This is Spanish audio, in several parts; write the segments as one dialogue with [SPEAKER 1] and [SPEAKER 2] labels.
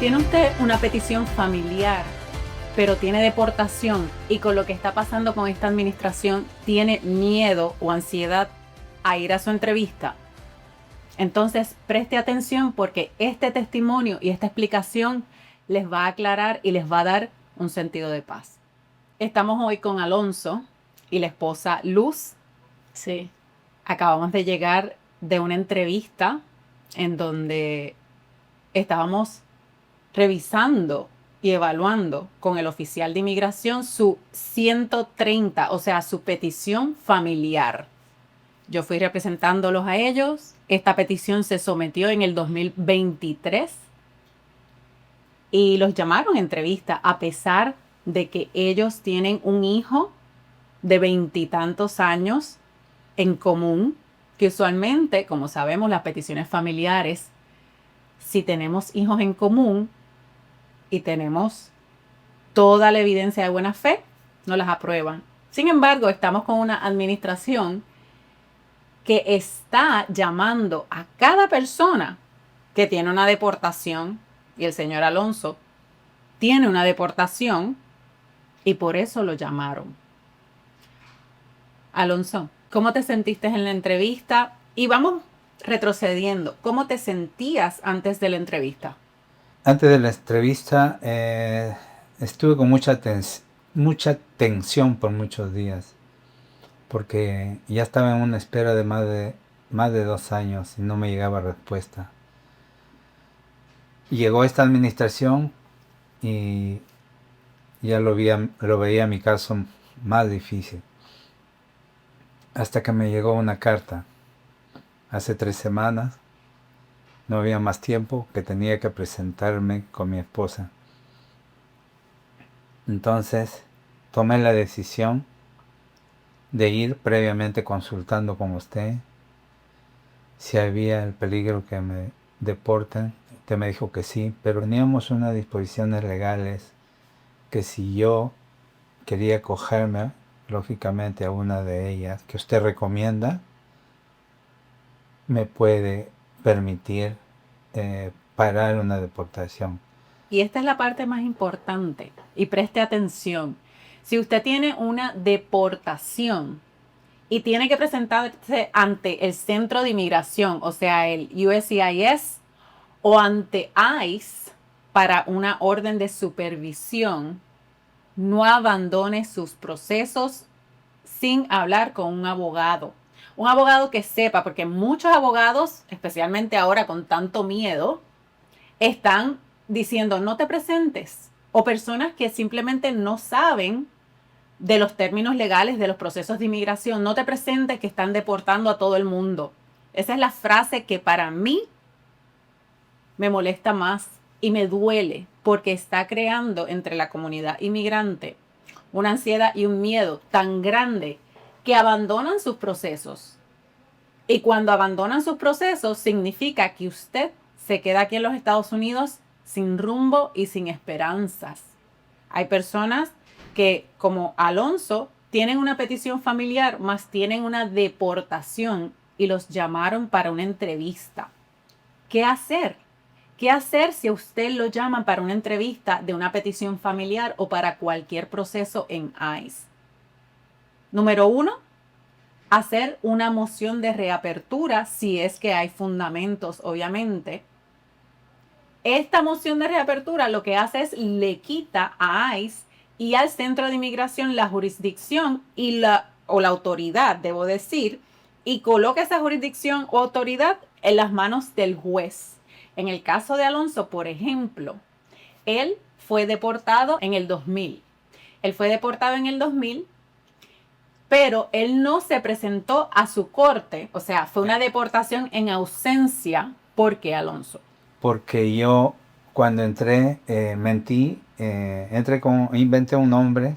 [SPEAKER 1] ¿Tiene usted una petición familiar, pero tiene deportación y con lo que está pasando con esta administración tiene miedo o ansiedad a ir a su entrevista? Entonces preste atención porque este testimonio y esta explicación les va a aclarar y les va a dar un sentido de paz. Estamos hoy con Alonso y la esposa Luz.
[SPEAKER 2] Sí,
[SPEAKER 1] Acabamos de llegar de una entrevista en donde estábamos revisando y evaluando con el oficial de inmigración su 130, o sea, su petición familiar. Yo fui representándolos a ellos. Esta petición se sometió en el 2023 y los llamaron a entrevista a pesar de que ellos tienen un hijo de veintitantos años en común, que usualmente, como sabemos, las peticiones familiares, si tenemos hijos en común y tenemos toda la evidencia de buena fe, no las aprueban. Sin embargo, estamos con una administración que está llamando a cada persona que tiene una deportación, y el señor Alonso tiene una deportación y por eso lo llamaron. Alonso, ¿cómo te sentiste en la entrevista? Y vamos retrocediendo. ¿Cómo te sentías antes de la entrevista?
[SPEAKER 3] Antes de la entrevista estuve con mucha tensión por muchos días, porque ya estaba en una espera de más de 2 años y no me llegaba respuesta. Llegó esta administración y ya lo veía mi caso más difícil, hasta que me llegó una carta hace 3 semanas. No había más tiempo, que tenía que presentarme con mi esposa. Entonces tomé la decisión de ir previamente consultando con usted si había el peligro que me deporten. Usted me dijo que sí, pero teníamos unas disposiciones legales que si yo quería acogerme, lógicamente, a una de ellas que usted recomienda, me puede permitir parar una deportación.
[SPEAKER 1] Y esta es la parte más importante. Y preste atención. Si usted tiene una deportación y tiene que presentarse ante el centro de inmigración, o sea, el USCIS o ante ICE para una orden de supervisión, no abandone sus procesos sin hablar con un abogado. Un abogado que sepa, porque muchos abogados, especialmente ahora con tanto miedo, están diciendo no te presentes. O personas que simplemente no saben de los términos legales de los procesos de inmigración. No te presentes, que están deportando a todo el mundo. Esa es la frase que para mí me molesta más y me duele porque está creando entre la comunidad inmigrante una ansiedad y un miedo tan grande que abandonan sus procesos. Y cuando abandonan sus procesos significa que usted se queda aquí en los Estados Unidos sin rumbo y sin esperanzas. Hay personas que, como Alonso, tienen una petición familiar, más tienen una deportación y los llamaron para una entrevista. ¿Qué hacer? ¿Qué hacer si a usted lo llaman para una entrevista de una petición familiar o para cualquier proceso en ICE? Número 1, hacer una moción de reapertura si es que hay fundamentos, obviamente. Esta moción de reapertura lo que hace es le quita a ICE y al Centro de Inmigración la jurisdicción y la autoridad, debo decir, y coloca esa jurisdicción o autoridad en las manos del juez. En el caso de Alonso, por ejemplo, él fue deportado en el 2000. Él fue deportado en el 2000, pero él no se presentó a su corte, o sea, fue una deportación en ausencia. ¿Por qué, Alonso?
[SPEAKER 3] Porque yo cuando entré mentí, inventé un nombre,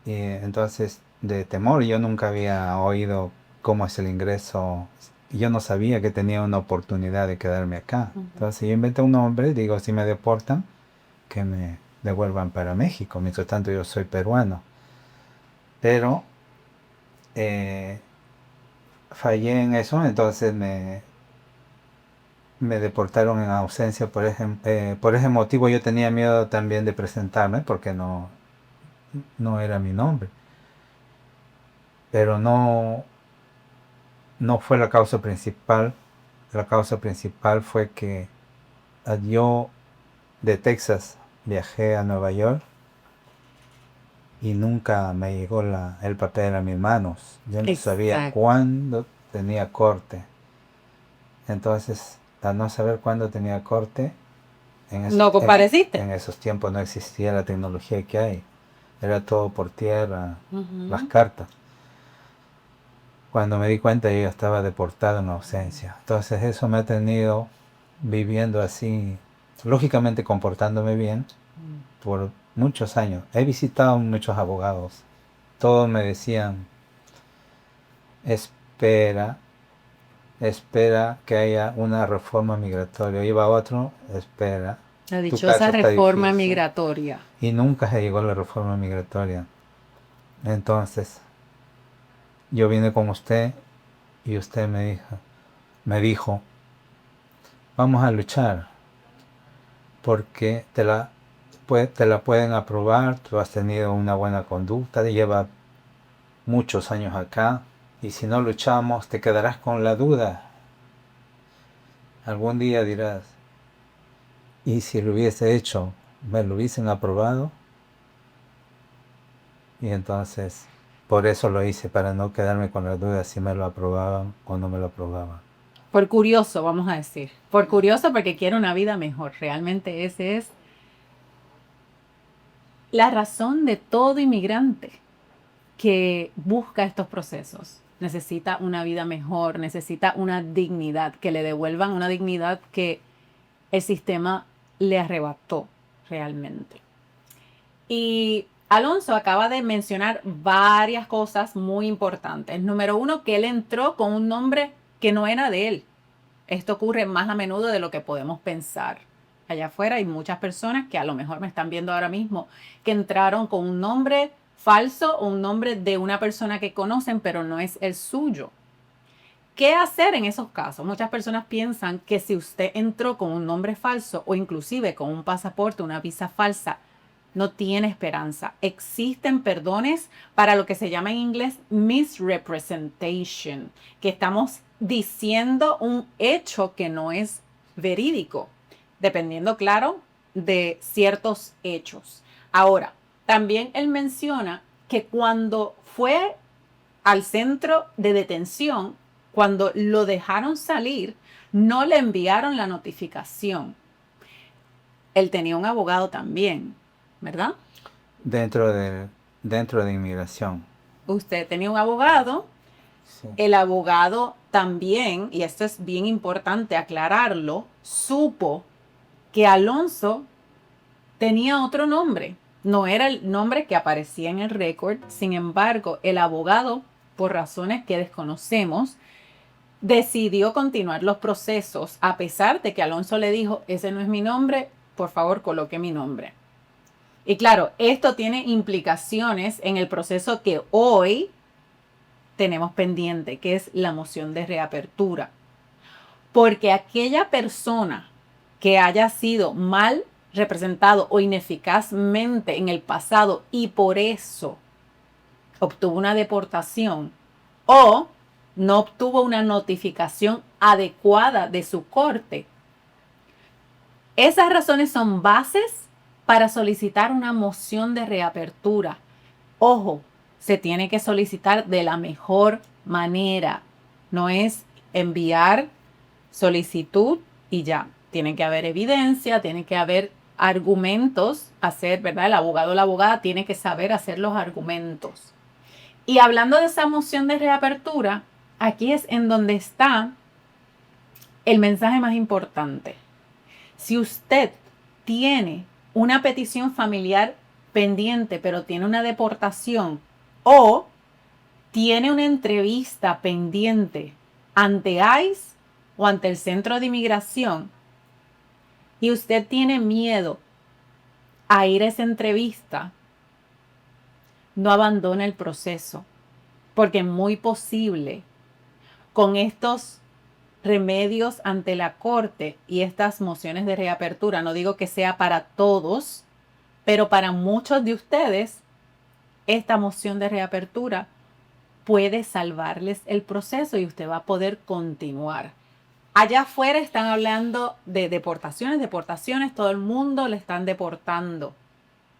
[SPEAKER 3] entonces de temor. Yo nunca había oído cómo es el ingreso, yo no sabía que tenía una oportunidad de quedarme acá. Entonces yo inventé un nombre, digo, si me deportan, que me devuelvan para México. Mientras tanto yo soy peruano, pero fallé en eso. Entonces me deportaron en ausencia por ese motivo yo tenía miedo también de presentarme porque no era mi nombre. Pero no fue la causa principal. La causa principal fue que yo de Texas viajé a Nueva York y nunca me llegó el papel a mis manos. Yo no sabía
[SPEAKER 1] Exacto.
[SPEAKER 3] cuándo tenía corte. Entonces, al no saber cuándo tenía corte,
[SPEAKER 1] No compareciste.
[SPEAKER 3] en esos tiempos no existía la tecnología que hay. Era todo por tierra, las
[SPEAKER 1] Ujú.
[SPEAKER 3] cartas. Cuando me di cuenta yo ya estaba deportado en ausencia. Entonces eso me ha tenido viviendo así, lógicamente comportándome bien por muchos años. He visitado muchos abogados. Todos me decían, espera, espera que haya una reforma migratoria. Iba otro, espera,
[SPEAKER 1] La
[SPEAKER 3] tu
[SPEAKER 1] dichosa
[SPEAKER 3] caso está
[SPEAKER 1] reforma
[SPEAKER 3] difícil.
[SPEAKER 1] migratoria.
[SPEAKER 3] Y nunca se llegó la reforma migratoria. Entonces, yo vine con usted y usted me dijo, vamos a luchar porque te la pueden aprobar, tú has tenido una buena conducta, lleva muchos años acá y si no luchamos te quedarás con la duda. Algún día dirás, ¿y si lo hubiese hecho, me lo hubiesen aprobado? Y entonces, por eso lo hice, para no quedarme con la duda si me lo aprobaban o no me lo aprobaban.
[SPEAKER 1] Por curioso, vamos a decir. Por curioso porque quiere una vida mejor. Realmente ese es la razón de todo inmigrante que busca estos procesos. Necesita una vida mejor, necesita una dignidad, que le devuelvan una dignidad que el sistema le arrebató realmente. Y Alonso acaba de mencionar varias cosas muy importantes. Número uno, que él entró con un nombre que no era de él. Esto ocurre más a menudo de lo que podemos pensar. Allá afuera hay muchas personas que a lo mejor me están viendo ahora mismo que entraron con un nombre falso o un nombre de una persona que conocen, pero no es el suyo. ¿Qué hacer en esos casos? Muchas personas piensan que si usted entró con un nombre falso o inclusive con un pasaporte, una visa falsa, no tiene esperanza. Existen perdones para lo que se llama en inglés misrepresentation, que estamos diciendo un hecho que no es verídico, dependiendo, claro, de ciertos hechos. Ahora, también él menciona que cuando fue al centro de detención, cuando lo dejaron salir, no le enviaron la notificación. Él tenía un abogado también, ¿verdad?
[SPEAKER 3] Dentro de inmigración.
[SPEAKER 1] Usted tenía un abogado,
[SPEAKER 3] Sí.
[SPEAKER 1] el abogado también, y esto es bien importante aclararlo, supo que Alonso tenía otro nombre. No era el nombre que aparecía en el récord, sin embargo, el abogado, por razones que desconocemos, decidió continuar los procesos a pesar de que Alonso le dijo, ese no es mi nombre, por favor coloque mi nombre. Y claro, esto tiene implicaciones en el proceso que hoy tenemos pendiente, que es la moción de reapertura. Porque aquella persona que haya sido mal representado o ineficazmente en el pasado y por eso obtuvo una deportación o no obtuvo una notificación adecuada de su corte, esas razones son bases para solicitar una moción de reapertura. Ojo, se tiene que solicitar de la mejor manera. No es enviar solicitud y ya. Tiene que haber evidencia, tiene que haber argumentos, ¿verdad? El abogado o la abogada tiene que saber hacer los argumentos. Y hablando de esa moción de reapertura, aquí es en donde está el mensaje más importante. Si usted tiene una petición familiar pendiente, pero tiene una deportación o tiene una entrevista pendiente ante ICE o ante el Centro de Inmigración y usted tiene miedo a ir a esa entrevista, no abandone el proceso, porque es muy posible con estos remedios ante la corte y estas mociones de reapertura. No digo que sea para todos, pero para muchos de ustedes, esta moción de reapertura puede salvarles el proceso y usted va a poder continuar. Allá afuera están hablando de deportaciones, todo el mundo le están deportando,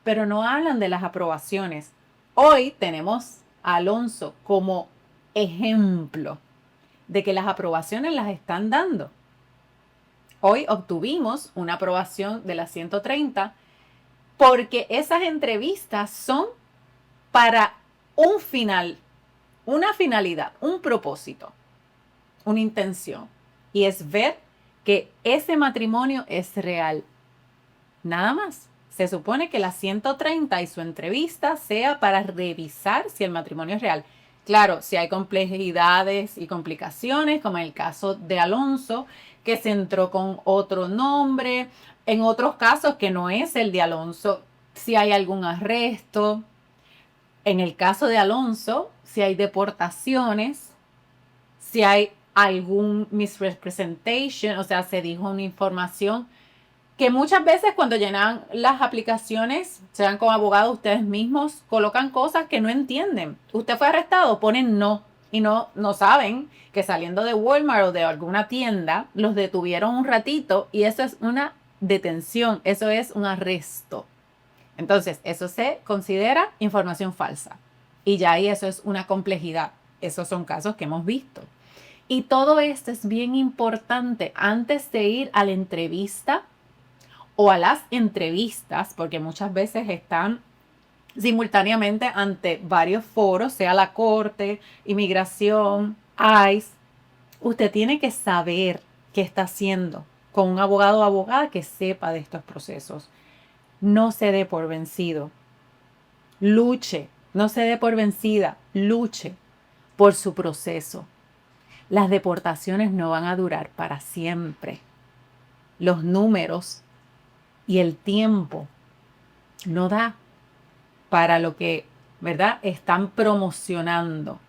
[SPEAKER 1] pero no hablan de las aprobaciones. Hoy tenemos a Alonso como ejemplo de que las aprobaciones las están dando. Hoy obtuvimos una aprobación de las 130 porque esas entrevistas son para un final, una finalidad, un propósito, una intención. Y es ver que ese matrimonio es real. Nada más. Se supone que la 130 y su entrevista sea para revisar si el matrimonio es real. Claro, si hay complejidades y complicaciones, como en el caso de Alonso, que se entró con otro nombre, en otros casos que no es el de Alonso, si hay algún arresto. En el caso de Alonso, si hay deportaciones, si hay algún misrepresentation, o sea, se dijo una información que muchas veces cuando llenan las aplicaciones, sean con abogados, ustedes mismos colocan cosas que no entienden. Usted fue arrestado, ponen no, y no saben que saliendo de Walmart o de alguna tienda, los detuvieron un ratito y eso es una detención, eso es un arresto. Entonces, eso se considera información falsa. Y ya ahí eso es una complejidad. Esos son casos que hemos visto. Y todo esto es bien importante antes de ir a la entrevista o a las entrevistas, porque muchas veces están simultáneamente ante varios foros, sea la corte, inmigración, ICE. Usted tiene que saber qué está haciendo con un abogado o abogada que sepa de estos procesos. No se dé por vencido. Luche, no se dé por vencida. Luche por su proceso. Las deportaciones no van a durar para siempre. Los números y el tiempo no da para lo que, ¿verdad?, están promocionando.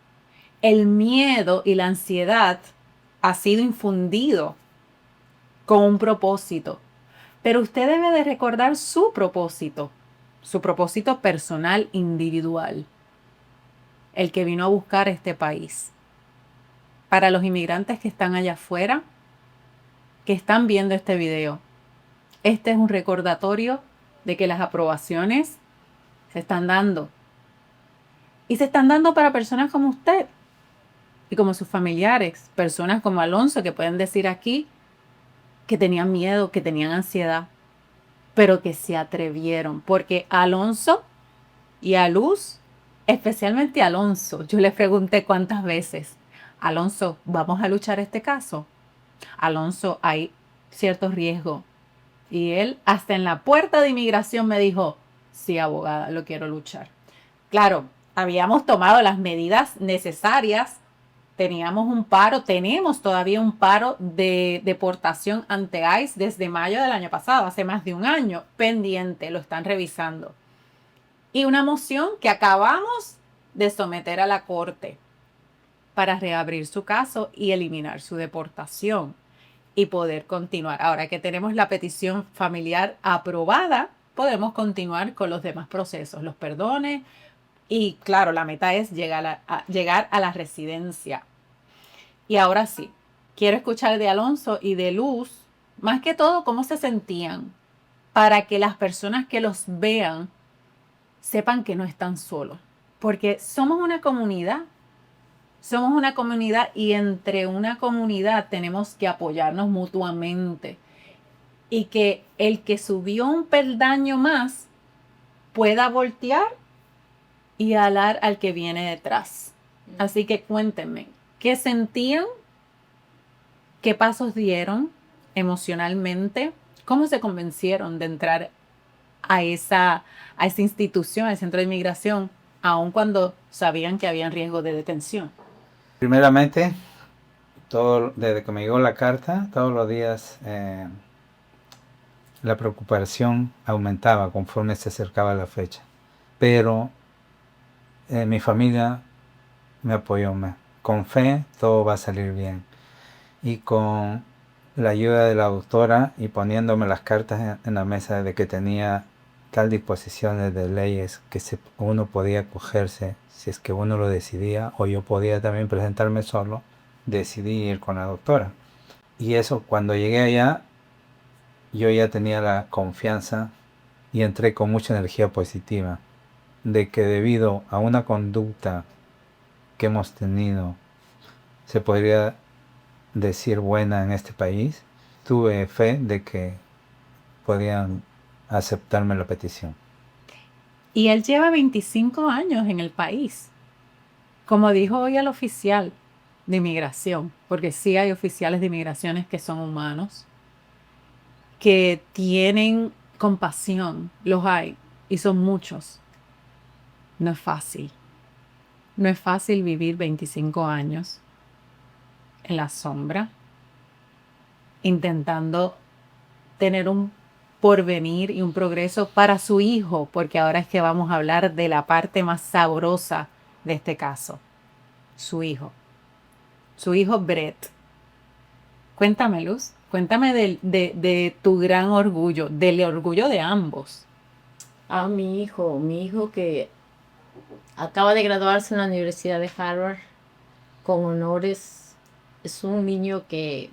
[SPEAKER 1] El miedo y la ansiedad ha sido infundido con un propósito. Pero usted debe de recordar su propósito personal, individual, el que vino a buscar este país. Para los inmigrantes que están allá afuera, que están viendo este video, este es un recordatorio de que las aprobaciones se están dando. Y se están dando para personas como usted y como sus familiares, personas como Alonso que pueden decir aquí que tenían miedo, que tenían ansiedad, pero que se atrevieron, porque a Alonso y a Luz, especialmente a Alonso, yo le pregunté cuántas veces, Alonso, ¿vamos a luchar este caso? Alonso, hay cierto riesgo. Y él hasta en la puerta de inmigración me dijo, sí, abogada, lo quiero luchar. Claro, habíamos tomado las medidas necesarias. Teníamos un paro, tenemos todavía un paro de deportación ante ICE desde mayo del año pasado, hace más de un año, pendiente, lo están revisando. Y una moción que acabamos de someter a la corte para reabrir su caso y eliminar su deportación y poder continuar. Ahora que tenemos la petición familiar aprobada, podemos continuar con los demás procesos, los perdones y claro, la meta es llegar a la residencia. Y ahora sí, quiero escuchar de Alonso y de Luz, más que todo, cómo se sentían, para que las personas que los vean sepan que no están solos. Porque somos una comunidad y entre una comunidad tenemos que apoyarnos mutuamente. Y que el que subió un peldaño más pueda voltear y alar al que viene detrás. Así que cuéntenme, ¿qué sentían? ¿Qué pasos dieron emocionalmente? ¿Cómo se convencieron de entrar a esa institución, al centro de inmigración, aun cuando sabían que había riesgo de detención?
[SPEAKER 3] Primeramente, desde que me llegó la carta, todos los días la preocupación aumentaba conforme se acercaba la fecha. Pero mi familia me apoyó. Con fe todo va a salir bien. Y con la ayuda de la doctora y poniéndome las cartas en la mesa de que tenía tal disposiciones de leyes que uno podía acogerse si es que uno lo decidía, o yo podía también presentarme solo, decidí ir con la doctora. Y eso, cuando llegué allá, yo ya tenía la confianza y entré con mucha energía positiva de que debido a una conducta que hemos tenido, se podría decir buena en este país, tuve fe de que podían aceptarme la petición.
[SPEAKER 1] Y él lleva 25 años en el país. Como dijo hoy el oficial de inmigración, porque sí hay oficiales de inmigraciones que son humanos, que tienen compasión, los hay, y son muchos. No es fácil. No es fácil vivir 25 años en la sombra, intentando tener un porvenir y un progreso para su hijo, porque ahora es que vamos a hablar de la parte más sabrosa de este caso. Su hijo Brett. Cuéntame, Luz, cuéntame de tu gran orgullo, del orgullo de ambos.
[SPEAKER 2] Mi hijo que acaba de graduarse en la Universidad de Harvard con honores, es un niño que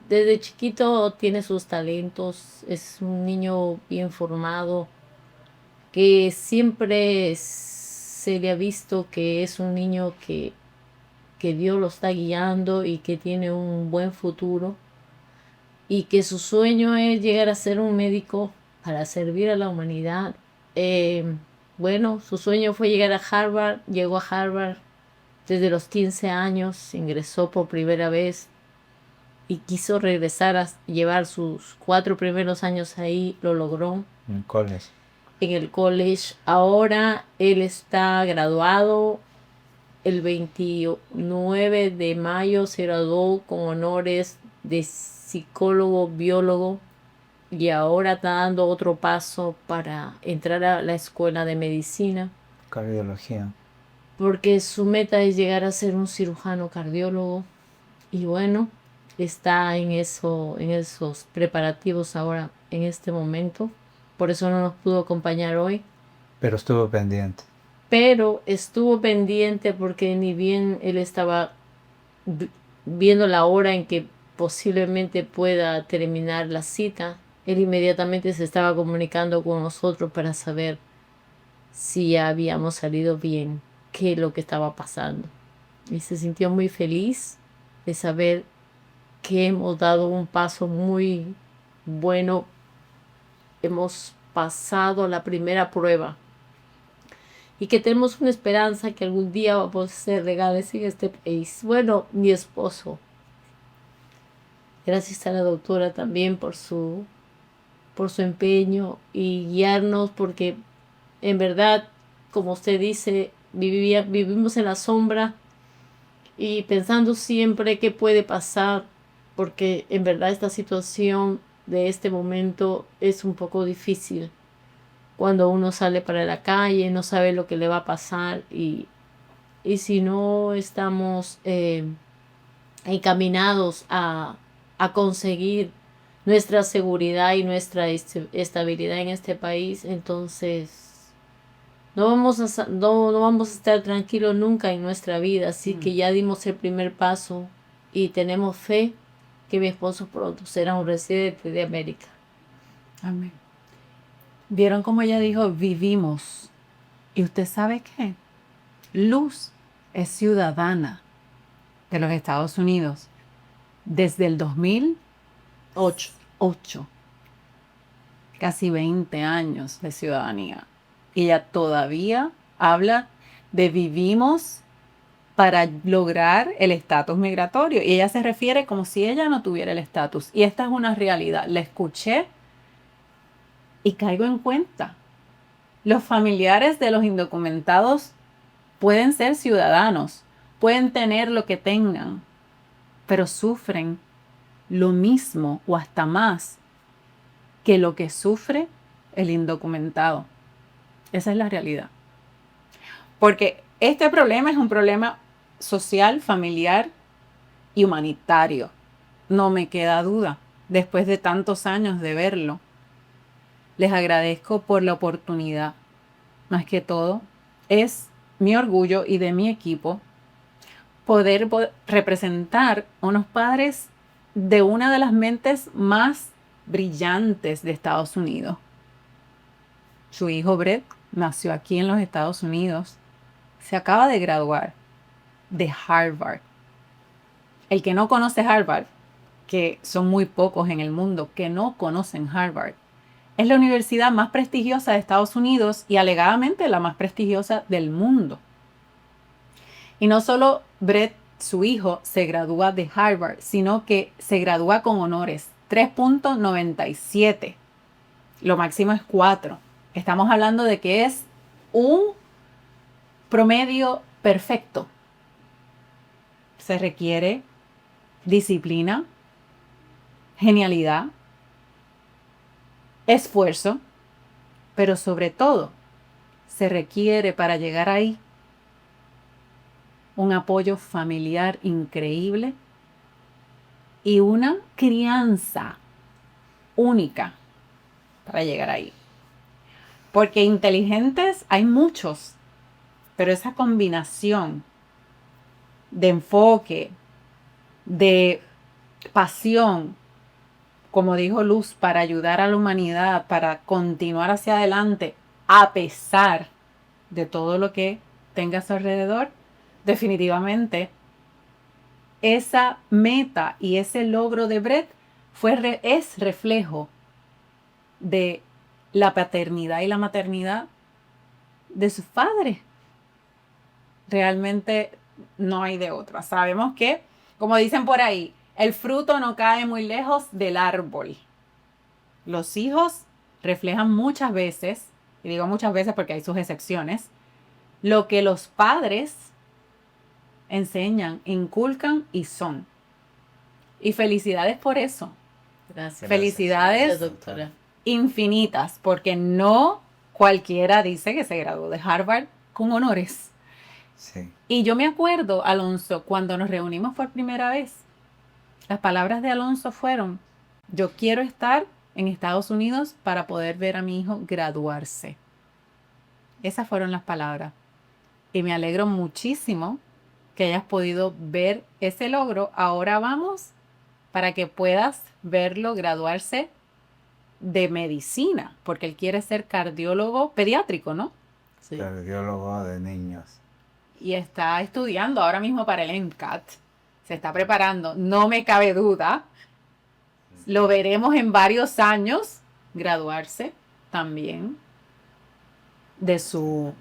[SPEAKER 2] desde chiquito tiene sus talentos, es un niño bien formado, que siempre se le ha visto que es un niño que Dios lo está guiando y que tiene un buen futuro y que su sueño es llegar a ser un médico para servir a la humanidad. Bueno, su sueño fue llegar a Harvard, llegó a Harvard desde los 15 años, ingresó por primera vez y quiso regresar a llevar sus 4 primeros años ahí, lo logró
[SPEAKER 3] En college.
[SPEAKER 2] en el college. Ahora él está graduado, el 29 de mayo se graduó con honores de psicólogo, biólogo, y ahora está dando otro paso para entrar a la escuela de medicina,
[SPEAKER 3] Cardiología.
[SPEAKER 2] porque su meta es llegar a ser un cirujano cardiólogo. Y bueno, está en esos preparativos ahora, en este momento. Por eso no nos pudo acompañar hoy.
[SPEAKER 3] Pero estuvo pendiente.
[SPEAKER 2] Pero estuvo pendiente porque ni bien él estaba viendo la hora en que posiblemente pueda terminar la cita, él inmediatamente se estaba comunicando con nosotros para saber si ya habíamos salido bien, qué es lo que estaba pasando. Y se sintió muy feliz de saber que hemos dado un paso muy bueno. Hemos pasado la primera prueba y que tenemos una esperanza que algún día vamos a ser legales en este país. Bueno, mi esposo, gracias a la doctora también por su empeño y guiarnos, porque en verdad, como usted dice, vivimos en la sombra y pensando siempre qué puede pasar, porque en verdad esta situación de este momento es un poco difícil. Cuando uno sale para la calle, no sabe lo que le va a pasar y si no estamos encaminados a conseguir nuestra seguridad y nuestra estabilidad en este país, entonces no vamos a estar tranquilos nunca en nuestra vida. Así que ya dimos el primer paso y tenemos fe que mi esposo pronto será un residente de América.
[SPEAKER 1] Amén. ¿Vieron cómo ella dijo vivimos? ¿Y usted sabe qué? Luz es ciudadana de los Estados Unidos desde el 2008. Casi 20 años de ciudadanía. Y ella todavía habla de vivimos para lograr el estatus migratorio. Y ella se refiere como si ella no tuviera el estatus. Y esta es una realidad. La escuché y caigo en cuenta. Los familiares de los indocumentados pueden ser ciudadanos, pueden tener lo que tengan, pero sufren lo mismo o hasta más que lo que sufre el indocumentado. Esa es la realidad. Porque este problema es un problema social, familiar, y humanitario. No me queda duda, después de tantos años de verlo. Les agradezco por la oportunidad. Más que todo, es mi orgullo y de mi equipo poder representar a unos padres de una de las mentes más brillantes de Estados Unidos. Su hijo Brett nació aquí en los Estados Unidos. Se acaba de graduar de Harvard. El que no conoce Harvard, que son muy pocos en el mundo que no conocen Harvard, es la universidad más prestigiosa de Estados Unidos y alegadamente la más prestigiosa del mundo. Y no solo Brett, su hijo, se gradúa de Harvard, sino que se gradúa con honores, 3.97. Lo máximo es 4. Estamos hablando de que es un promedio perfecto. Se requiere disciplina, genialidad, esfuerzo, pero sobre todo se requiere para llegar ahí un apoyo familiar increíble y una crianza única para llegar ahí. Porque inteligentes hay muchos, pero esa combinación de enfoque, de pasión, como dijo Luz, para ayudar a la humanidad, para continuar hacia adelante, a pesar de todo lo que tenga a su alrededor, definitivamente esa meta y ese logro de Brett es reflejo de la paternidad y la maternidad de sus padres. Realmente no hay de otra. Sabemos que, como dicen por ahí, el fruto no cae muy lejos del árbol. Los hijos reflejan muchas veces, y digo muchas veces porque hay sus excepciones, lo que los padres enseñan, inculcan y son. Y felicidades por eso.
[SPEAKER 2] Gracias.
[SPEAKER 1] Felicidades,
[SPEAKER 2] Gracias, doctora.
[SPEAKER 1] Infinitas, porque no cualquiera dice que se graduó de Harvard con honores.
[SPEAKER 3] Sí.
[SPEAKER 1] Y yo me acuerdo, Alonso, cuando nos reunimos por primera vez, las palabras de Alonso fueron: yo quiero estar en Estados Unidos para poder ver a mi hijo graduarse. Esas fueron las palabras. Y me alegro muchísimo que hayas podido ver ese logro. Ahora vamos para que puedas verlo graduarse de medicina, porque él quiere ser cardiólogo pediátrico, ¿no?
[SPEAKER 2] Sí.
[SPEAKER 3] Cardiólogo de niños.
[SPEAKER 1] Y está estudiando ahora mismo para el MCAT. Se está preparando, no me cabe duda. Lo veremos en varios años graduarse también de su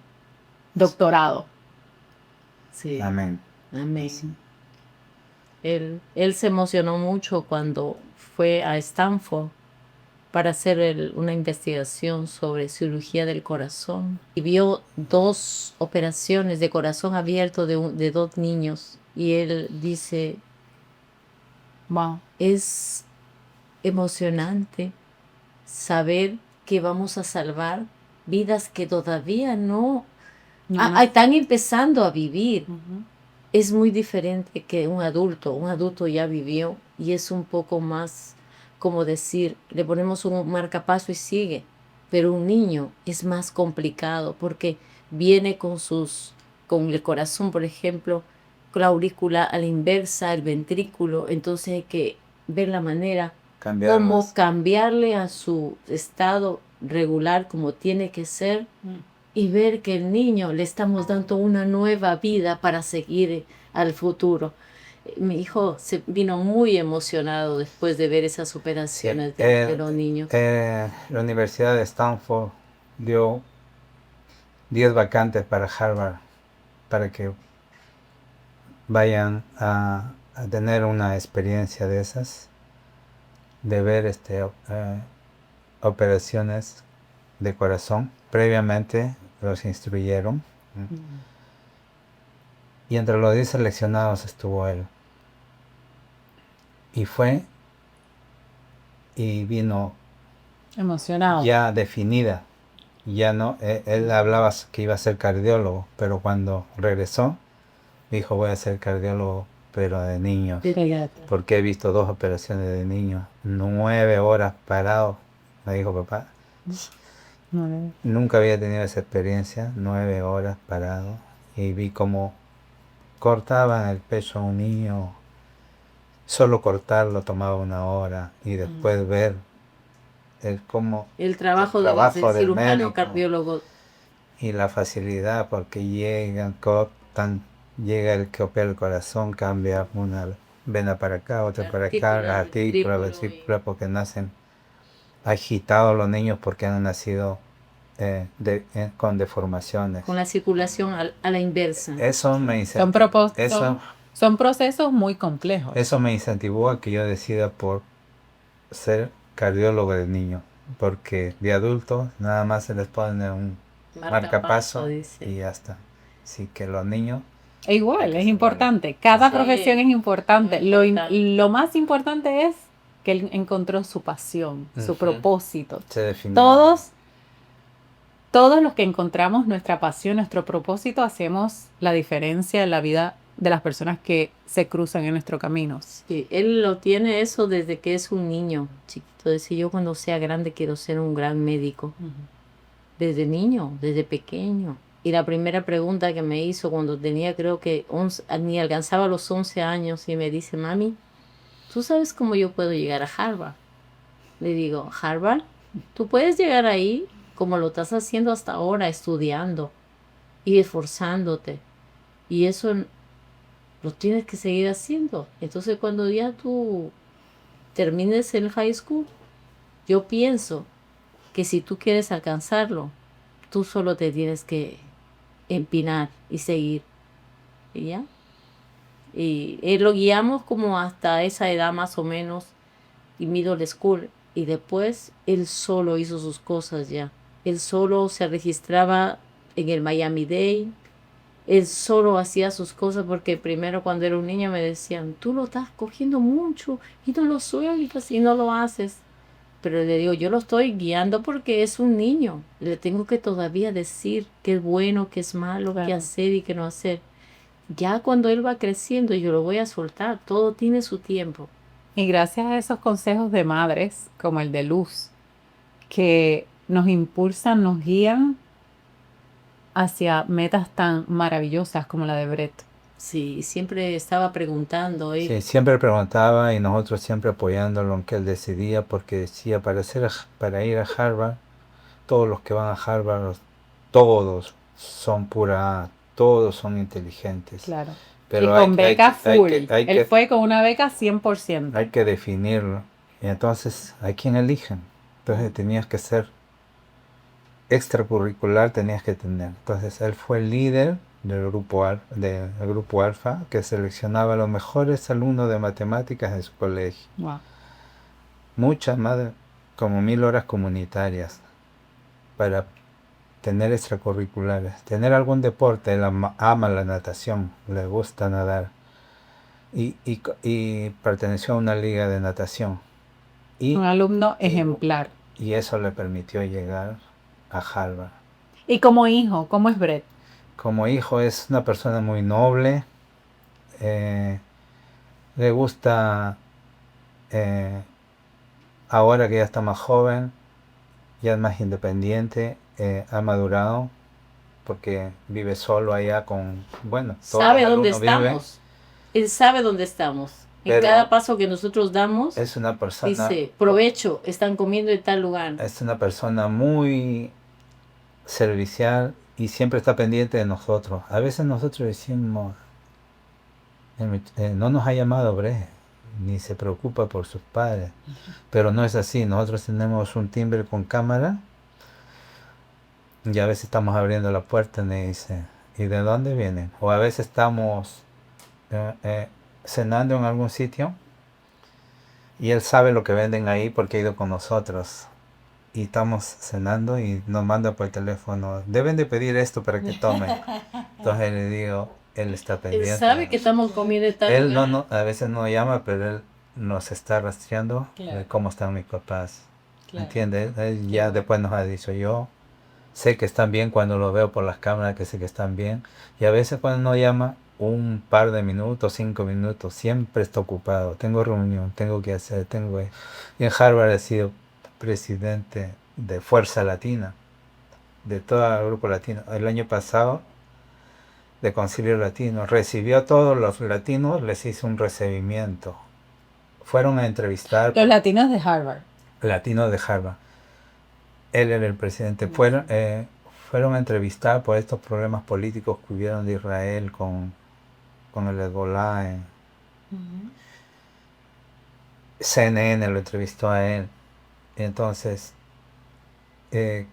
[SPEAKER 1] doctorado.
[SPEAKER 2] Sí.
[SPEAKER 3] Amén.
[SPEAKER 2] Amén. Él se emocionó mucho cuando fue a Stanford para hacer una investigación sobre cirugía del corazón y vio 2 operaciones de corazón abierto de 2 niños y él dice,
[SPEAKER 1] Wow.
[SPEAKER 2] es emocionante saber que vamos a salvar vidas que todavía no están empezando a vivir.
[SPEAKER 1] Uh-huh.
[SPEAKER 2] Es muy diferente que un adulto ya vivió y es un poco más, como decir, le ponemos un marcapaso y sigue, pero un niño es más complicado porque viene con el corazón, por ejemplo, con la aurícula a la inversa, el ventrículo, entonces hay que ver la manera cómo cambiarle a su estado regular como tiene que ser. Y ver que el niño le estamos dando una nueva vida para seguir al futuro. Mi hijo se vino muy emocionado después de ver esas operaciones de los niños.
[SPEAKER 3] La Universidad de Stanford dio 10 vacantes para Harvard para que vayan a tener una experiencia de esas, de ver operaciones de corazón. Previamente los instruyeron. Y entre los 10 seleccionados estuvo él. Y fue y vino
[SPEAKER 1] Emocionado.
[SPEAKER 3] ya definida. Ya no, él hablaba que iba a ser cardiólogo, pero cuando regresó, dijo voy a ser cardiólogo pero de niños.
[SPEAKER 1] Fíjate.
[SPEAKER 3] Porque he visto 2 operaciones de niños. 9 horas parado. Me dijo papá.
[SPEAKER 1] No,
[SPEAKER 3] Nunca había tenido esa experiencia. 9 horas parado. Y vi cómo cortaban el pecho a un niño. Solo cortarlo tomaba 1 hora. Y después ver cómo
[SPEAKER 2] El trabajo,
[SPEAKER 3] del
[SPEAKER 2] del cirujano
[SPEAKER 3] médico.
[SPEAKER 2] cardiólogo.
[SPEAKER 3] Y la facilidad porque llegan, cortan, llega el que opera el corazón, cambia una vena para acá, otra para acá, la artícula, vesícula, porque nacen agitados los niños porque han nacido con deformaciones.
[SPEAKER 2] Con la circulación a la inversa.
[SPEAKER 3] Eso me
[SPEAKER 1] Son, son procesos muy complejos.
[SPEAKER 3] eso me incentivó a que yo decida por ser cardiólogo de niños, porque de adultos nada más se les pone un marcapaso
[SPEAKER 2] dice.
[SPEAKER 3] y ya está. Así que los niños...
[SPEAKER 1] E igual, es importante. Cada
[SPEAKER 2] Sí,
[SPEAKER 1] profesión es importante.
[SPEAKER 2] muy importante.
[SPEAKER 1] Lo más importante es que él encontró su pasión, su
[SPEAKER 3] Ujú.
[SPEAKER 1] propósito.
[SPEAKER 3] se definió.
[SPEAKER 1] Todos los que encontramos nuestra pasión, nuestro propósito, hacemos la diferencia en la vida de las personas que se cruzan en nuestro camino.
[SPEAKER 2] Sí, él lo tiene eso desde que es un niño chiquito. Dice, yo cuando sea grande quiero ser un gran médico. Desde niño, desde pequeño. Y la primera pregunta que me hizo cuando tenía creo que ni alcanzaba los 11 años y me dice, mami, ¿tú sabes cómo yo puedo llegar a Harvard? Le digo, ¿Harvard? Tú puedes llegar ahí como lo estás haciendo hasta ahora, estudiando y esforzándote. Y eso lo tienes que seguir haciendo. Entonces cuando ya tú termines el high school, yo pienso que si tú quieres alcanzarlo, tú solo te tienes que empinar y seguir. ¿Y ya? Y lo guiamos como hasta esa edad más o menos, y middle school. Y después él solo hizo sus cosas ya. Él solo se registraba en el Miami-Dade. Él solo hacía sus cosas porque primero cuando era un niño me decían, tú lo estás cogiendo mucho y no lo sueltas y no lo haces. Pero le digo, yo lo estoy guiando porque es un niño. Le tengo que todavía decir qué es bueno, qué es malo,
[SPEAKER 1] Claro.
[SPEAKER 2] qué hacer y qué no hacer. Ya cuando él va creciendo, yo lo voy a soltar. Todo tiene su tiempo.
[SPEAKER 1] Y gracias a esos consejos de madres, como el de Luz, que nos impulsan, nos guían hacia metas tan maravillosas como la de Brett.
[SPEAKER 2] Sí, siempre estaba preguntando.
[SPEAKER 3] Sí, siempre preguntaba y nosotros siempre apoyándolo en que él decidía, porque decía, para ir a Harvard, todos los que van a Harvard, todos son pura A, todos son inteligentes.
[SPEAKER 1] Claro.
[SPEAKER 3] Pero
[SPEAKER 1] y con beca full.
[SPEAKER 3] hay
[SPEAKER 1] Él fue con una beca 100%.
[SPEAKER 3] hay que definirlo. Y entonces, ¿a quién eligen? Entonces tenías que ser extracurricular, tenías que tener. Entonces él fue el líder del grupo Alfa, que seleccionaba a los mejores alumnos de matemáticas de su colegio.
[SPEAKER 1] Wow.
[SPEAKER 3] Muchas más, como 1000 horas comunitarias para tener extracurriculares, tener algún deporte. Él ama la natación, le gusta nadar y perteneció a una liga de natación
[SPEAKER 1] Un alumno ejemplar.
[SPEAKER 3] y eso le permitió llegar a Harvard.
[SPEAKER 1] Y como hijo, ¿cómo es Brett?
[SPEAKER 3] Como hijo es una persona muy noble, le gusta, ahora que ya está más joven, ya es más independiente, ha madurado porque vive solo allá con, bueno, todos
[SPEAKER 2] Sabe
[SPEAKER 3] los
[SPEAKER 2] dónde
[SPEAKER 3] alumnos viven.
[SPEAKER 2] estamos. Él sabe dónde estamos. En
[SPEAKER 3] Pero
[SPEAKER 2] cada paso que nosotros damos,
[SPEAKER 3] Es una persona,
[SPEAKER 2] dice, provecho, están comiendo en tal lugar.
[SPEAKER 3] es una persona muy servicial y siempre está pendiente de nosotros. A veces nosotros decimos, no nos ha llamado Bre, ni se preocupa por sus padres, pero no es así. Nosotros tenemos un timbre con cámara y a veces estamos abriendo la puerta y me dice, ¿y de dónde vienen? O a veces estamos cenando en algún sitio y él sabe lo que venden ahí porque ha ido con nosotros. Y estamos cenando y nos manda por teléfono, deben de pedir esto para que tomen. Entonces le digo, él está pendiente.
[SPEAKER 2] Él sabe que estamos comiendo en tal
[SPEAKER 3] Él
[SPEAKER 2] lugar.
[SPEAKER 3] no, a veces no llama, pero él nos está rastreando de cómo están mis papás. ¿Entiendes? Él ya después nos ha dicho, yo sé que están bien cuando lo veo por las cámaras, que sé que están bien. Y a veces cuando no llama, un par de minutos, 5 minutos, siempre está ocupado. Tengo reunión, tengo que hacer, tengo... Y en Harvard he sido presidente de Fuerza Latina, de todo el grupo latino. El año pasado, de Concilio Latino, recibió a todos los latinos, les hizo un recibimiento. Fueron a entrevistar
[SPEAKER 1] Los latinos de Harvard.
[SPEAKER 3] latinos de Harvard. Él era el presidente. Fueron a entrevistar por estos problemas políticos que hubieron de Israel con el Hezbollah. CNN lo entrevistó a él. Entonces,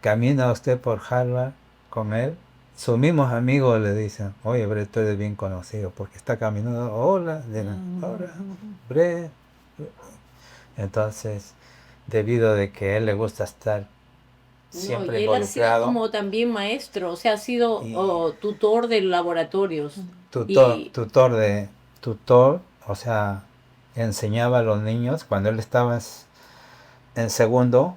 [SPEAKER 3] camina usted por Harvard con él. Sus mismos amigos le dicen, oye, Brett, tú eres bien conocido, porque está caminando, hola, hola, Brett. Entonces, debido de que a él le gusta estar siempre
[SPEAKER 2] y él ha sido
[SPEAKER 3] involucrado,
[SPEAKER 2] como también maestro, o sea, ha sido tutor de laboratorios.
[SPEAKER 3] tutor, o sea, enseñaba a los niños. Cuando él estaba en segundo,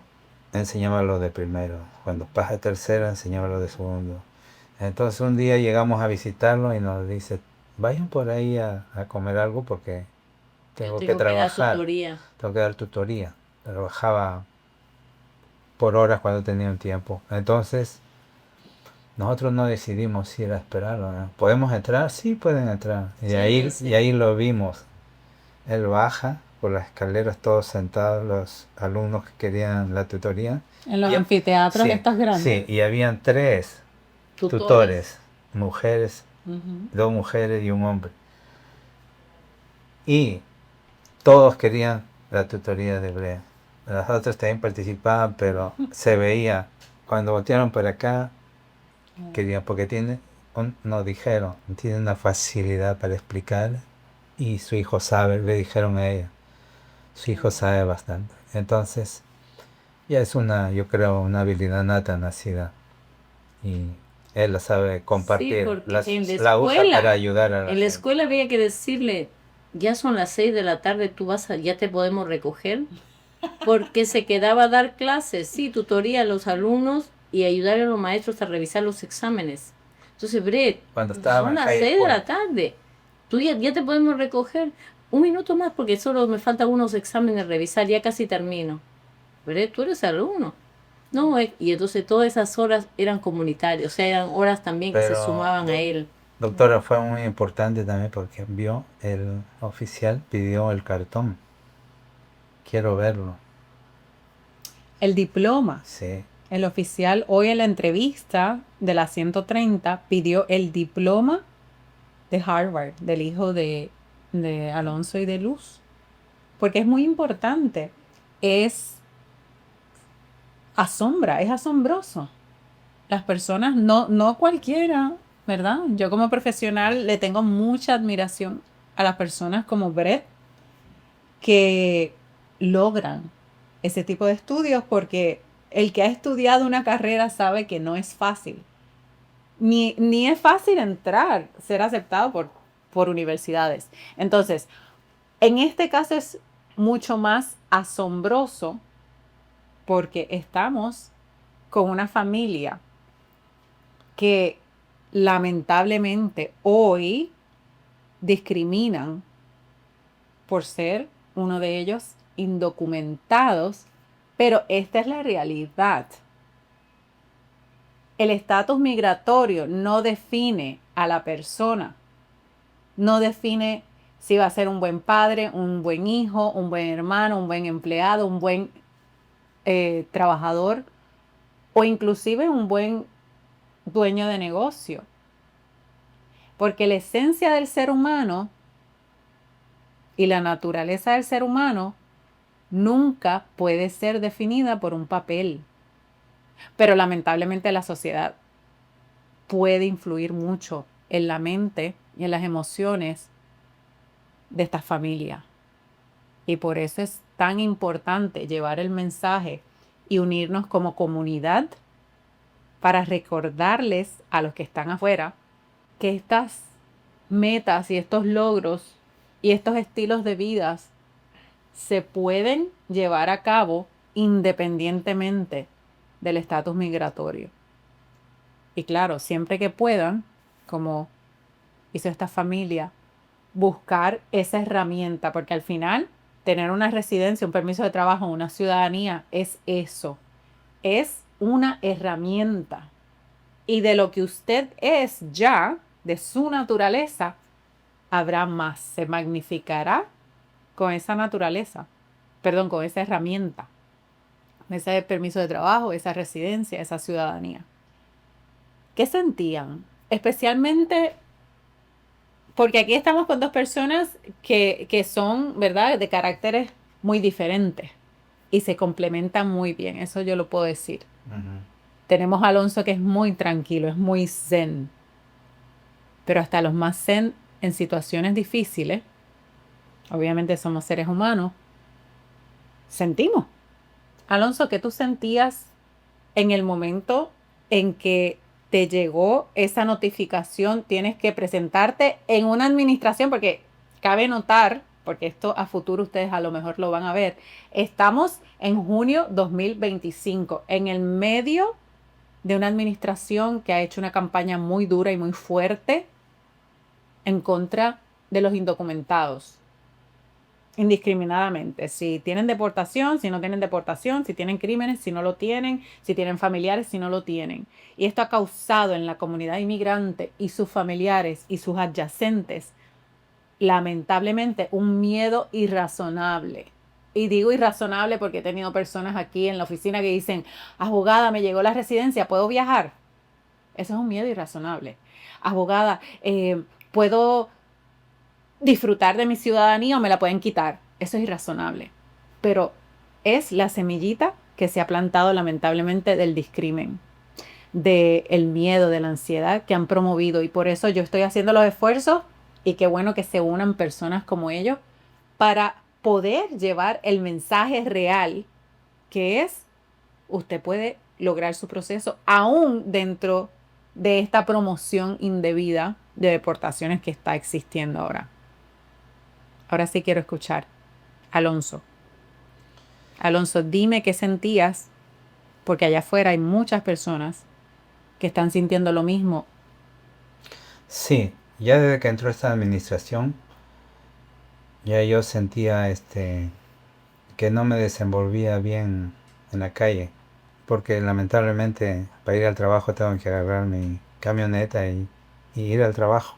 [SPEAKER 3] enseñaba a los de primero. Cuando pasa a tercero, enseñaba a los de segundo. Entonces un día llegamos a visitarlo y nos dice, vayan por ahí a comer algo porque tengo que trabajar. Tengo que dar tutoría. Trabajaba por horas cuando tenía un tiempo. Entonces, nosotros no decidimos si ir a esperarlo, ¿no? ¿Podemos entrar? Sí, pueden entrar. Y ahí lo vimos. Él baja por las escaleras, todos sentados, los alumnos que querían la tutoría.
[SPEAKER 1] En los anfiteatros
[SPEAKER 3] sí,
[SPEAKER 1] estos grandes.
[SPEAKER 3] Sí, y habían 3 tutores, mujeres, 2 mujeres y un hombre. Y todos querían la tutoría de Brea. Los otros también participaban, pero se veía, cuando voltearon para acá, querían, porque nos dijeron, tiene una facilidad para explicar y su hijo sabe, le dijeron a ella, su hijo sabe bastante. Entonces, ya es yo creo, una habilidad nata nacida y él la sabe compartir, la usa para ayudar a la
[SPEAKER 2] En la escuela había que decirle, ya son las 6 de la tarde, ya te podemos recoger, porque se quedaba a dar clases, sí, tutoría a los alumnos y ayudar a los maestros a revisar los exámenes. Entonces, Brett, son las 6 de la tarde, tú ya te podemos recoger, un minuto más porque solo me faltan unos exámenes a revisar, ya casi termino. Brett, tú eres alumno. No, y entonces todas esas horas eran comunitarias, o sea, eran horas también que se sumaban a él.
[SPEAKER 3] Doctora, fue muy importante también porque el oficial pidió el cartón. Quiero verlo.
[SPEAKER 1] El diploma.
[SPEAKER 3] Sí.
[SPEAKER 1] El oficial hoy en la entrevista de la 130 pidió el diploma de Harvard, del hijo de Alonso y de Luz. Porque es muy importante. Es asombroso. Las personas, no cualquiera, ¿verdad? Yo como profesional le tengo mucha admiración a las personas como Brett que logran ese tipo de estudios, porque el que ha estudiado una carrera sabe que no es fácil. Ni es fácil ser aceptado por universidades. Entonces, en este caso es mucho más asombroso porque estamos con una familia que lamentablemente hoy discriminan por ser uno de ellos indocumentados, pero esta es la realidad. El estatus migratorio no define a la persona, no define si va a ser un buen padre, un buen hijo, un buen hermano, un buen empleado, un buen trabajador o inclusive un buen dueño de negocio. Porque la esencia del ser humano y la naturaleza del ser humano nunca puede ser definida por un papel. Pero lamentablemente la sociedad puede influir mucho en la mente y en las emociones de esta familia. Y por eso es tan importante llevar el mensaje y unirnos como comunidad para recordarles a los que están afuera que estas metas y estos logros y estos estilos de vida se pueden llevar a cabo independientemente del estatus migratorio. Y claro, siempre que puedan, como hizo esta familia, buscar esa herramienta, porque al final tener una residencia, un permiso de trabajo, una ciudadanía es eso, es una herramienta. Y de lo que usted es ya, de su naturaleza, habrá más, se magnificará con esa naturaleza, perdón, con esa herramienta, ese permiso de trabajo, esa residencia, esa ciudadanía. ¿Qué sentían? Especialmente porque aquí estamos con dos personas que son, ¿verdad?, de caracteres muy diferentes y se complementan muy bien, eso yo lo puedo decir.
[SPEAKER 3] Ujú.
[SPEAKER 1] Tenemos a Alonso que es muy tranquilo, es muy zen, pero hasta los más zen en situaciones difíciles, obviamente somos seres humanos, sentimos. Alonso, ¿qué tú sentías en el momento en que te llegó esa notificación? Tienes que presentarte en una administración, porque cabe notar, porque esto a futuro ustedes a lo mejor lo van a ver, estamos en junio 2025, en el medio de una administración que ha hecho una campaña muy dura y muy fuerte en contra de los indocumentados, indiscriminadamente. Si tienen deportación, si no tienen deportación, si tienen crímenes, si no lo tienen, si tienen familiares, si no lo tienen. Y esto ha causado en la comunidad inmigrante y sus familiares y sus adyacentes, lamentablemente, un miedo irrazonable. Y digo irrazonable porque he tenido personas aquí en la oficina que dicen, abogada, me llegó la residencia, ¿puedo viajar? Eso es un miedo irrazonable. Abogada, ¿puedo disfrutar de mi ciudadanía o me la pueden quitar? Eso es irrazonable. Pero es la semillita que se ha plantado lamentablemente del discrimen, del miedo, de la ansiedad que han promovido. Y por eso yo estoy haciendo los esfuerzos y qué bueno que se unan personas como ellos para poder llevar el mensaje real que es, usted puede lograr su proceso aún dentro de esta promoción indebida de deportaciones que está existiendo ahora. Ahora sí quiero escuchar. Alonso. Alonso, dime qué sentías, porque allá afuera hay muchas personas que están sintiendo lo mismo.
[SPEAKER 3] Sí, ya desde que entró esta administración, ya yo sentía que no me desenvolvía bien en la calle, porque lamentablemente para ir al trabajo tengo que agarrar mi camioneta y ir al trabajo.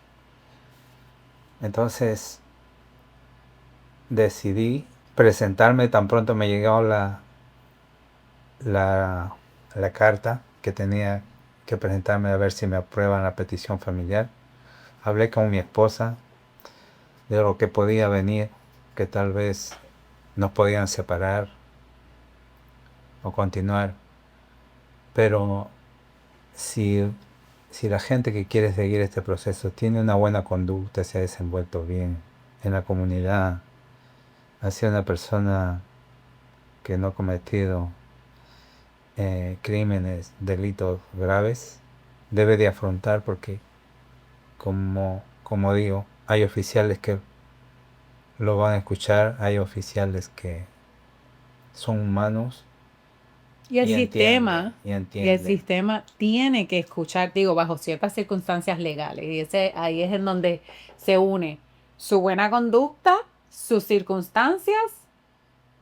[SPEAKER 3] Entonces decidí presentarme tan pronto me llegó la carta que tenía que presentarme a ver si me aprueban la petición familiar. Hablé con mi esposa de lo que podía venir, que tal vez nos podían separar o continuar. Pero si la gente que quiere seguir este proceso tiene una buena conducta, se ha desenvuelto bien en la comunidad, ha sido una persona que no ha cometido crímenes, delitos graves, debe de afrontar, porque como digo, hay oficiales que lo van a escuchar, hay oficiales que son humanos
[SPEAKER 1] Y el sistema,
[SPEAKER 3] y
[SPEAKER 1] y el
[SPEAKER 3] entienden.
[SPEAKER 1] sistema tiene que escuchar, digo, bajo ciertas circunstancias legales. Y ahí es en donde se une su buena conducta, sus circunstancias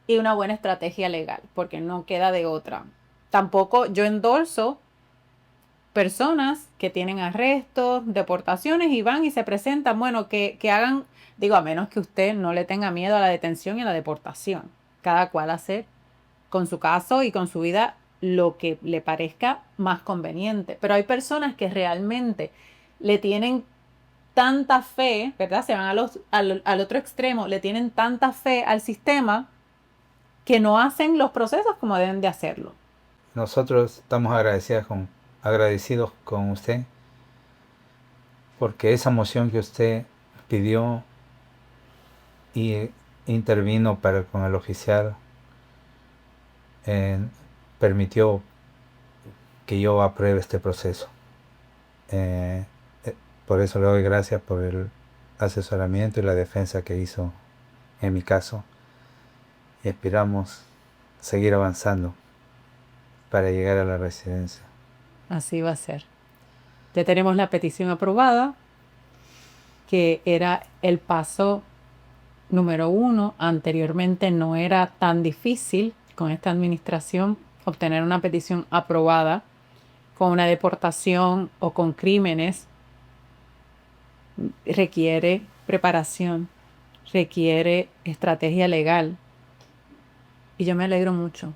[SPEAKER 1] y una buena estrategia legal, porque no queda de otra. Tampoco yo endorso personas que tienen arrestos, deportaciones y van y se presentan, bueno, que hagan, digo, a menos que usted no le tenga miedo a la detención y a la deportación. Cada cual hacer con su caso y con su vida lo que le parezca más conveniente. Pero hay personas que realmente le tienen tanta fe, ¿verdad? Se van al otro extremo, le tienen tanta fe al sistema que no hacen los procesos como deben de hacerlo.
[SPEAKER 3] Nosotros estamos agradecidos con usted, porque esa moción que usted pidió y intervino con el oficial permitió que yo apruebe este proceso. Por eso le doy gracias por el asesoramiento y la defensa que hizo en mi caso, y esperamos seguir avanzando para llegar a la residencia.
[SPEAKER 1] Así va a ser. Ya tenemos la petición aprobada. que era el paso número 1. Anteriormente no era tan difícil con esta administración obtener una petición aprobada con una deportación o con crímenes. Requiere preparación, requiere estrategia legal. Y yo me alegro mucho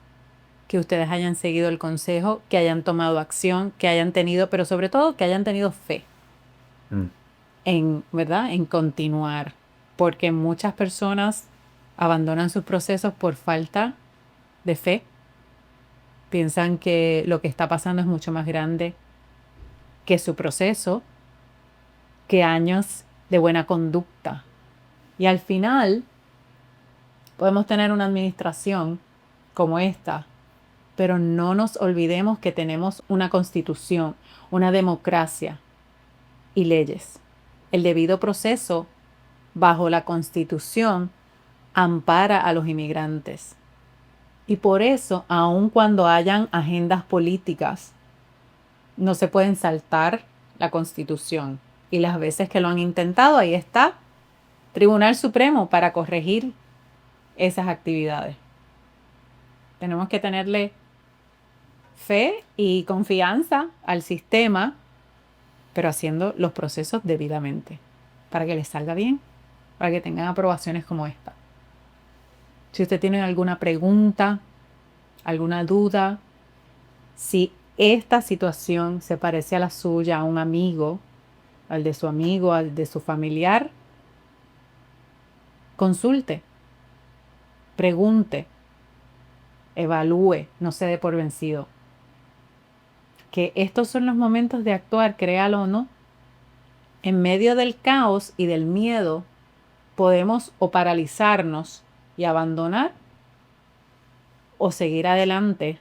[SPEAKER 1] que ustedes hayan seguido el consejo, que hayan tomado acción, que hayan tenido, pero sobre todo que hayan tenido fe en, ¿verdad?, en continuar. Porque muchas personas abandonan sus procesos por falta de fe. Piensan que lo que está pasando es mucho más grande que su proceso, que años de buena conducta. Y al final podemos tener una administración como esta, pero no nos olvidemos que tenemos una constitución, una democracia y leyes. El debido proceso bajo la Constitución ampara a los inmigrantes. Y por eso, aun cuando hayan agendas políticas, no se pueden saltar la Constitución. Y las veces que lo han intentado, ahí está Tribunal Supremo para corregir esas actividades. Tenemos que tenerle fe y confianza al sistema, pero haciendo los procesos debidamente, para que les salga bien, para que tengan aprobaciones como esta. Si usted tiene alguna pregunta, alguna duda, si esta situación se parece a la suya, a un amigo, al de su familiar, consulte, pregunte, evalúe, no se dé por vencido. Que estos son los momentos de actuar, créalo o no. En medio del caos y del miedo, podemos o paralizarnos y abandonar, o seguir adelante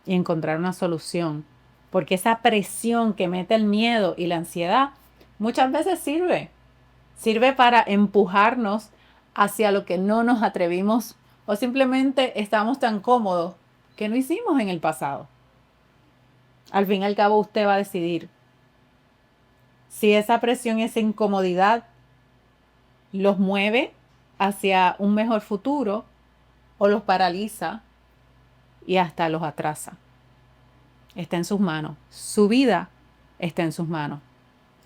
[SPEAKER 1] y encontrar una solución. Porque esa presión que mete el miedo y la ansiedad muchas veces sirve para empujarnos hacia lo que no nos atrevimos o simplemente estamos tan cómodos que no hicimos en el pasado. Al fin y al cabo usted va a decidir si esa presión y esa incomodidad los mueve hacia un mejor futuro o los paraliza y hasta los atrasa. Está en sus manos. Su vida está en sus manos.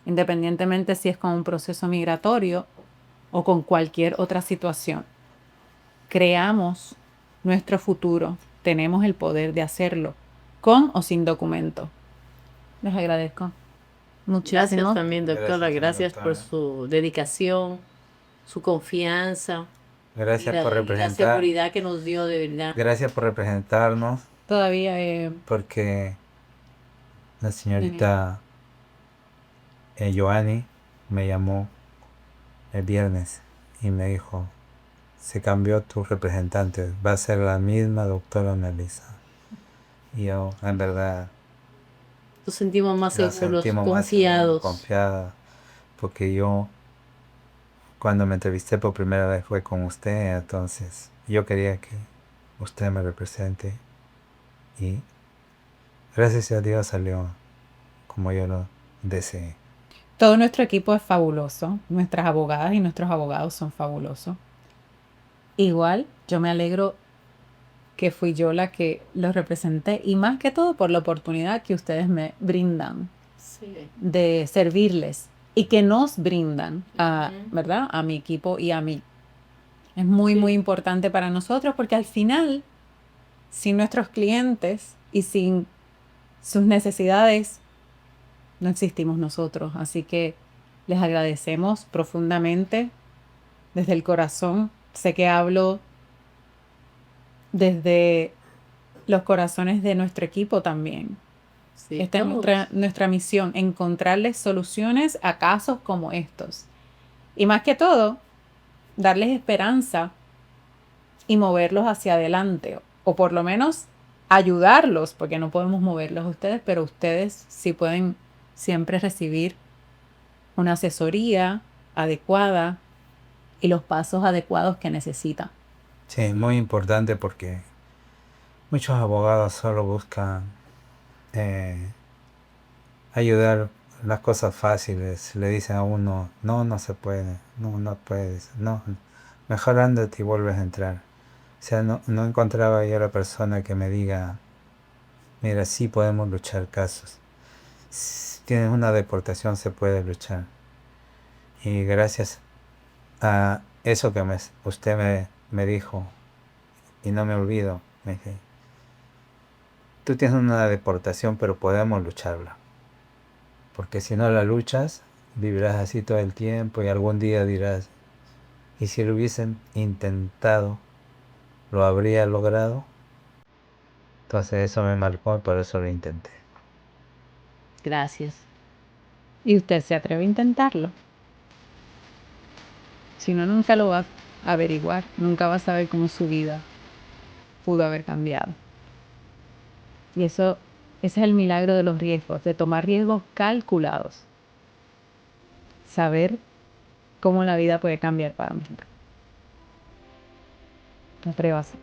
[SPEAKER 1] Independientemente si es con un proceso migratorio o con cualquier otra situación. Creamos nuestro futuro. Tenemos el poder de hacerlo, con o sin documento. Les agradezco.
[SPEAKER 2] Gracias
[SPEAKER 1] Muchísimo.
[SPEAKER 2] también, doctora. Gracias
[SPEAKER 3] doctora.
[SPEAKER 2] por su dedicación, su confianza.
[SPEAKER 3] Gracias
[SPEAKER 2] y
[SPEAKER 3] por
[SPEAKER 2] la
[SPEAKER 3] representar.
[SPEAKER 2] seguridad que nos dio, de verdad.
[SPEAKER 3] Gracias por representarnos,
[SPEAKER 1] Todavía
[SPEAKER 3] porque la señorita Joanny me llamó el viernes y me dijo, se cambió tu representante, va a ser la misma doctora Melissa. Y yo, en verdad,
[SPEAKER 2] Nos sentimos más
[SPEAKER 3] nos
[SPEAKER 2] seguros,
[SPEAKER 3] sentimos más
[SPEAKER 2] confiados.
[SPEAKER 3] confiada, porque yo, cuando me entrevisté por primera vez fue con usted, entonces yo quería que usted me represente y gracias a Dios salió como yo lo deseé.
[SPEAKER 1] todo nuestro equipo es fabuloso. Nuestras abogadas y nuestros abogados son fabulosos. Igual, yo me alegro que fui yo la que los representé y más que todo por la oportunidad que ustedes me brindan
[SPEAKER 2] Sí.
[SPEAKER 1] de servirles y que nos brindan ¿verdad?, a mi equipo y a mí. Es muy, muy importante para nosotros porque al final, sin nuestros clientes y sin sus necesidades, no existimos nosotros. Así que les agradecemos profundamente desde el corazón. Sé que hablo desde los corazones de nuestro equipo también.
[SPEAKER 2] Sí,
[SPEAKER 1] Esta es nuestra misión, encontrarles soluciones a casos como estos. Y más que todo, darles esperanza y moverlos hacia adelante. O por lo menos ayudarlos, porque no podemos moverlos a ustedes, pero ustedes sí pueden siempre recibir una asesoría adecuada y los pasos adecuados que necesitan.
[SPEAKER 3] Sí, muy importante porque muchos abogados solo buscan ayudar las cosas fáciles. Le dicen a uno, no, no se puede, no, no puedes, no, mejor ándate y vuelves a entrar. O sea, no encontraba yo la persona que me diga, mira, sí podemos luchar casos. Si tienes una deportación se puede luchar. Y gracias a eso que usted me dijo, y no me olvido, me dije, tú tienes una deportación pero podemos lucharla. Porque si no la luchas, vivirás así todo el tiempo y algún día dirás, ¿y si lo hubiesen intentado, lo habría logrado? Entonces eso me marcó y por eso lo intenté.
[SPEAKER 2] Gracias.
[SPEAKER 1] Y usted se atreve a intentarlo. Si no, nunca lo va a averiguar, nunca va a saber cómo su vida pudo haber cambiado. Y ese es el milagro de los riesgos, de tomar riesgos calculados. Saber cómo la vida puede cambiar para mí. Atrévase.